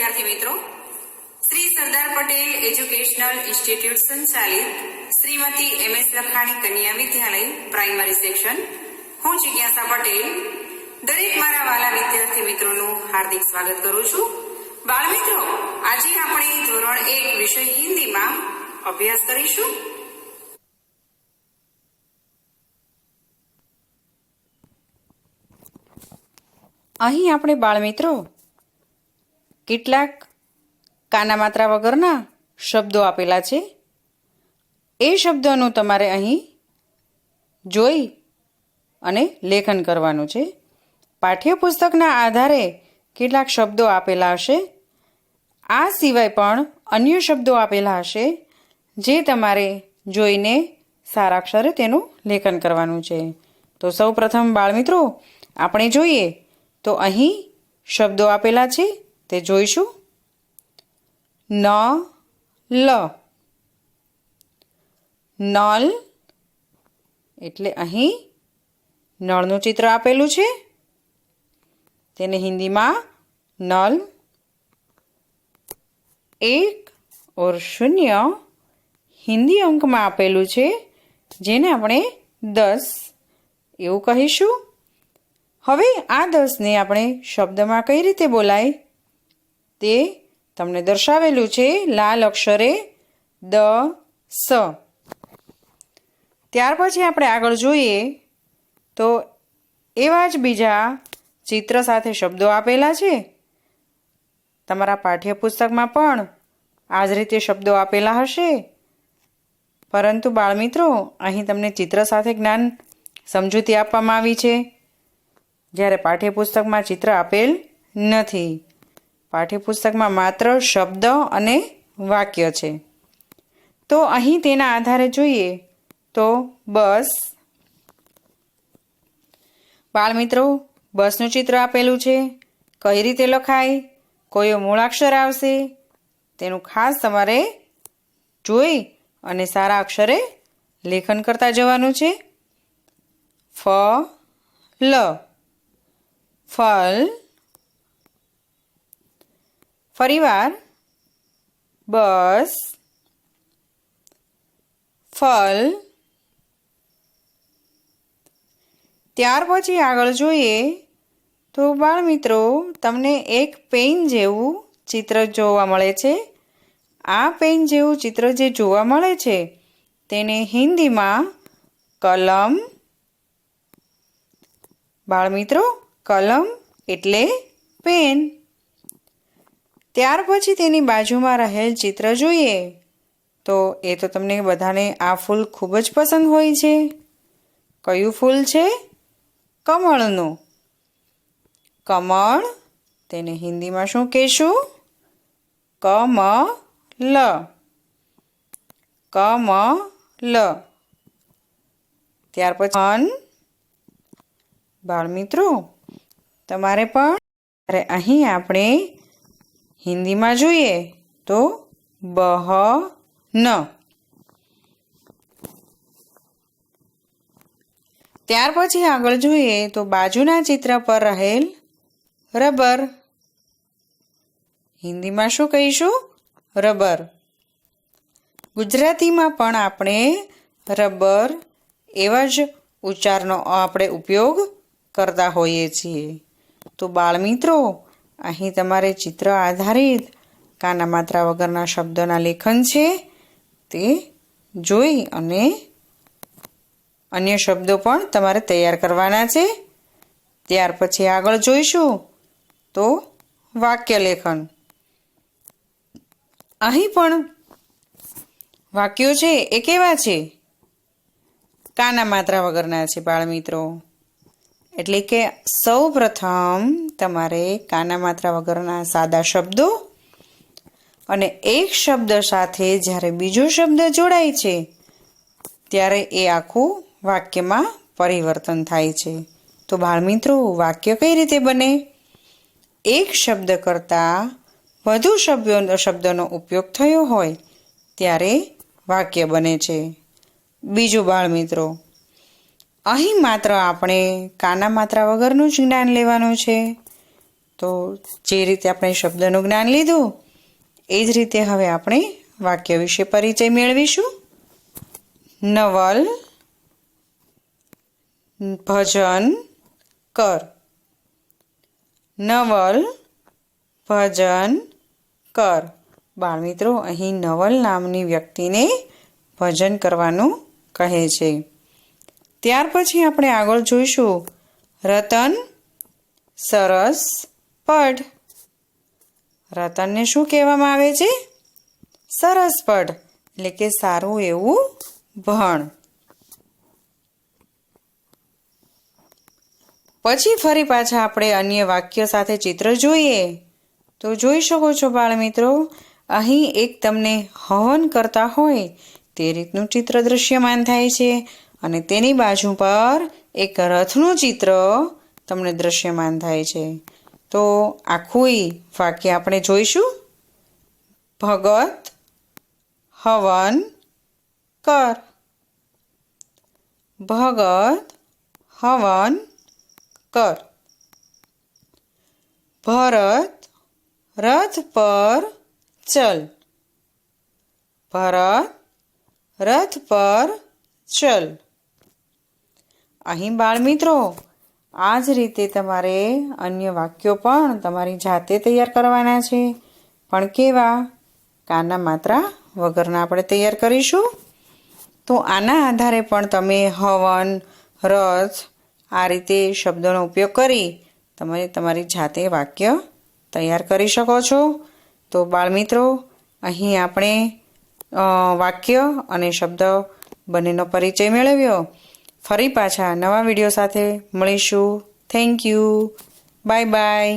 વિદ્યાર્થી મિત્રો, Shri Sardar Patel educational institute સંચાલિત શ્રીમતી MS લખાણી કન્યા વિદ્યાલય પ્રાઇમરી સેક્શન, હું જિજ્ઞાસા પટેલ દરેક મારા વાલા વિદ્યાર્થી મિત્રોનું હાર્દિક સ્વાગત કરું છું. બાળ મિત્રો, આજે આપણે ધોરણ 1 વિષય હિન્દીમાં અભ્યાસ કરીશું. અહીં આપણે બાળ મિત્રો કેટલાક કાના માત્રા વગરના શબ્દો આપેલા છે. એ શબ્દોનું તમારે અહીં જોઈ અને લેખન કરવાનું છે. પાઠ્યપુસ્તકના આધારે કેટલાક શબ્દો આપેલા હશે. આ સિવાય પણ અન્ય શબ્દો આપેલા હશે જે તમારે જોઈને સારા અક્ષરે તેનું લેખન કરવાનું છે. તો સૌ પ્રથમ બાળ મિત્રો આપણે જોઈએ તો અહીં શબ્દો આપેલા છે તે જોઈશું. નલ, નલ એટલે અહીં નળનું ચિત્ર આપેલું છે, તેને હિન્દીમાં નલ. 1 और 0 હિન્દી અંકમાં આપેલું છે, જેને આપણે 10 એવું કહીશું. હવે આ 10ને આપણે શબ્દમાં કઈ રીતે બોલાય તે તમને દર્શાવેલું છે લાલ અક્ષરે સ. ત્યાર પછી આપણે આગળ જોઈએ તો એવા જ બીજા ચિત્ર સાથે શબ્દો આપેલા છે. તમારા પાઠ્યપુસ્તકમાં પણ આ જ રીતે શબ્દો આપેલા હશે, પરંતુ બાળમિત્રો અહીં તમને ચિત્ર સાથે જ્ઞાન સમજૂતી આપવામાં આવી છે, જ્યારે પાઠ્યપુસ્તકમાં ચિત્ર આપેલ નથી. પાઠ્યપુસ્તકમાં માત્ર શબ્દ અને વાક્ય છે. તો અહીં તેના આધારે જોઈએ તો બસ. બાળમિત્રો, બસનું ચિત્ર આપેલું છે. કઈ રીતે લખાય, કયો મૂળાક્ષર આવશે તેનું ખાસ તમારે જોઈ અને સારા અક્ષરે લેખન કરતા જવાનું છે. ફલ, ફલ. ફરીવાર બસ, ફલ. ત્યાર પછી આગળ જોઈએ તો બાળમિત્રો તમને એક પેન જેવું ચિત્ર જોવા મળે છે. આ પેન જેવું ચિત્ર જે જોવા મળે છે તેને હિન્દીમાં કલમ. બાળમિત્રો, કલમ એટલે પેન. ત્યાર પછી તેની બાજુમાં રહેલ ચિત્ર જોઈએ તો એ તો તમને બધાને આ ફૂલ ખૂબ જ પસંદ હોય છે. કયું ફૂલ છે? કમળનું. કમળ, તેને હિન્દીમાં શું કહેશું? કમલ, કમલ. ત્યાર પછી બાળમિત્રો તમારે પણ અહીં આપણે હિન્દીમાં જોઈએ તો બહન. ત્યાર પછી આગળ જોઈએ તો બાજુના ચિત્ર પર રહેલ રબર. હિન્દીમાં શું કહીશું? રબર. ગુજરાતીમાં પણ આપણે રબર એવા જ ઉચ્ચારનો આપણે ઉપયોગ કરતા હોઈએ છીએ. તો બાળમિત્રો અહીં તમારે ચિત્ર આધારિત કાના માત્રા વગરના શબ્દોના લેખન છે તે જોઈ અને અન્ય શબ્દો પણ તમારે તૈયાર કરવાના છે. ત્યાર પછી આગળ જોઈશું તો વાક્ય લેખન. અહીં પણ વાક્યો છે એ કેવા છે? કાના માત્રા વગરના છે બાળમિત્રો. એટલે કે સૌ પ્રથમ તમારે કાના માત્રા વગરના સાદા શબ્દો અને એક શબ્દ સાથે જ્યારે બીજો શબ્દ જોડાય છે ત્યારે એ આખું વાક્યમાં પરિવર્તન થાય છે. તો બાળમિત્રો, વાક્ય કઈ રીતે બને? એક શબ્દ કરતાં વધુ શબ્દોનો ઉપયોગ થયો હોય ત્યારે વાક્ય બને છે. બીજું બાળમિત્રો, અહીં માત્ર આપણે કાના માત્રા વગરનું જ જ્ઞાન લેવાનું છે. તો જે રીતે આપણે શબ્દનું જ્ઞાન લીધું એ જ રીતે હવે આપણે વાક્ય વિશે પરિચય મેળવીશું. નવલ ભજન કર. નવલ ભજન કર. બાળમિત્રો, અહીં નવલ નામની વ્યક્તિને ભજન કરવાનું કહે છે. ત્યાર પછી આપણે આગળ જોઈશું રતન સરસ પઢ. રતનને શું કહેવામાં આવે છે? સરસ પઢ, એટલે કે સારું એવું ભણ. પછી ફરી પાછા આપણે અન્ય વાક્ય સાથે ચિત્ર જોઈએ તો જોઈ શકો છો બાળમિત્રો, અહીં એક તમને હવન કરતા હોય તે રીતનું ચિત્ર દૃશ્યમાન થાય છે અને તેની બાજુ પર એક રથનું ચિત્ર તમને દૃશ્યમાન થાય છે. તો આખું વાક્ય આપણે જોઈશું. ભગત હવન કર. ભગત હવન કર. ભરત રથ પર ચલ. ભરત રથ પર ચલ. અહીં બાળમિત્રો, આ જ રીતે તમારે અન્ય વાક્યો પણ તમારી જાતે તૈયાર કરવાના છે. પણ કેવા? કાના માત્રા વગરના આપણે તૈયાર કરીશું. તો આના આધારે પણ તમે હવન, રથ આ રીતે શબ્દોનો ઉપયોગ કરી તમે તમારી જાતે વાક્ય તૈયાર કરી શકો છો. તો બાળમિત્રો, અહીં આપણે વાક્ય અને શબ્દ બંનેનો પરિચય મેળવ્યો. ફરી પાછા નવા વિડીયો સાથે મળીશું. Thank you. Bye bye.